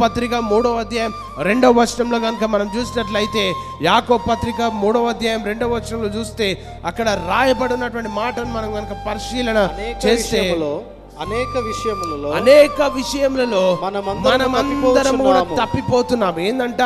పత్రిక 3వ అధ్యాయం 2వ వచనంలో కనుక మనం చూసినట్లయితే, యాకోబు పత్రిక 3వ అధ్యాయం 2వ వచనంలో చూస్తే అక్కడ రాయబడినటువంటి మాటను మనం కనుక పరిశీలన చేస్తే అనేక విషయములలో మనమందరం కూడా తప్పిపోతున్నాం. ఏంటంట,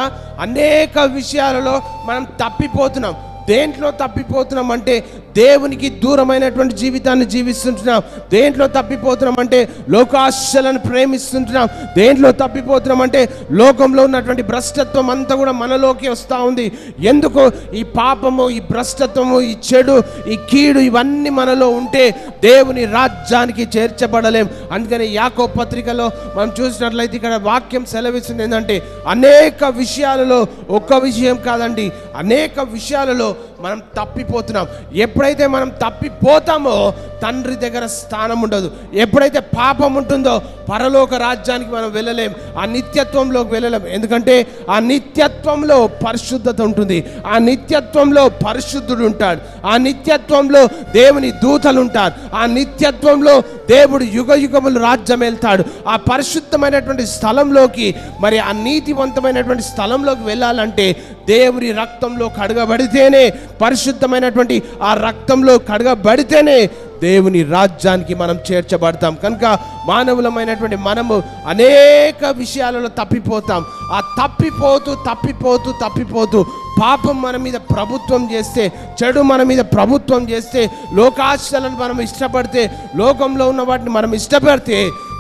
అనేక విషయాలలో మనం తప్పిపోతున్నాం. దేంట్లో తప్పిపోతున్నాం అంటే దేవునికి దూరమైనటువంటి జీవితాన్ని జీవిస్తుంటున్నాం. దేంట్లో తప్పిపోతున్నాం అంటే లోకాశలను ప్రేమిస్తుంటున్నాం. దేంట్లో తప్పిపోతున్నాం అంటే లోకంలో ఉన్నటువంటి భ్రష్టత్వం అంతా కూడా మనలోకి వస్తూ ఉంది. ఎందుకు? ఈ పాపము, ఈ భ్రష్టత్వము, ఈ చెడు, ఈ కీడు ఇవన్నీ మనలో ఉంటే దేవుని రాజ్యానికి చేర్చబడలేం. అందుకని యాకోబు పత్రికలో మనం చూసినట్లయితే ఇక్కడ వాక్యం సెలవిస్తుంది ఏంటంటే, అనేక విషయాలలో, ఒక్క విషయం కాదండి, అనేక విషయాలలో మనం తప్పిపోతున్నాం. ఎప్పుడైతే మనం తప్పిపోతామో తండ్రి దగ్గర స్థానం ఉండదు. ఎప్పుడైతే పాపం ఉంటుందో పరలోక రాజ్యానికి మనం వెళ్ళలేం, ఆ నిత్యత్వంలోకి వెళ్ళలేం. ఎందుకంటే ఆ నిత్యత్వంలో పరిశుద్ధత ఉంటుంది, ఆ నిత్యత్వంలో పరిశుద్ధుడు ఉంటాడు, ఆ నిత్యత్వంలో దేవుని దూతలు ఉంటారు, ఆ నిత్యత్వంలో దేవుడు యుగ యుగములు రాజ్యం వెళ్తాడు. ఆ పరిశుద్ధమైనటువంటి స్థలంలోకి, మరి ఆ నీతివంతమైనటువంటి స్థలంలోకి వెళ్ళాలంటే దేవుని రక్తంలో కడగబడితేనే, పరిశుద్ధమైనటువంటి ఆ రక్తంలో కడగబడితేనే దేవుని రాజ్యానికి మనం చేర్చబడతాం. కనుక మానవులమైనటువంటి మనము అనేక విషయాలలో తప్పిపోతాం. ఆ తప్పిపోతూ పాపం మన మీద ప్రభుత్వం చేస్తే, చెడు మన మీద ప్రభుత్వం చేస్తే, లోకాశలను మనం ఇష్టపడితే, లోకంలో ఉన్న వాటిని మనం ఇష్టపడితే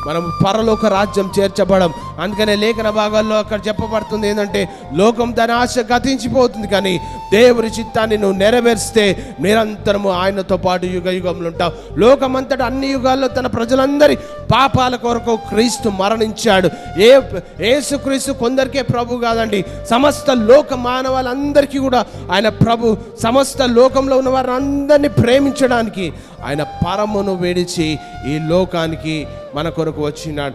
మనం పరలోక రాజ్యం చేర్చబడం. అందుకనే లేఖన భాగాల్లో అక్కడ చెప్పబడుతుంది ఏంటంటే, లోకం తన ఆశ గతించిపోతుంది, కానీ దేవుని చిత్తాన్ని నువ్వు నెరవేర్స్తే నిరంతరము ఆయనతో పాటు యుగ యుగంలో ఉంటావు. లోకమంతటా అన్ని యుగాల్లో తన ప్రజలందరి పాపాల కొరకు క్రీస్తు మరణించాడు. యేసుక్రీస్తు కొందరికే ప్రభు కాదండి, సమస్త లోక మానవాళ్ళందరికీ కూడా ఆయన ప్రభు. సమస్త లోకంలో ఉన్న వారిని అందరినీ ప్రేమించడానికి ఆయన పరమును విడిచి ఈ లోకానికి మన కొరకు వచ్చినాడు.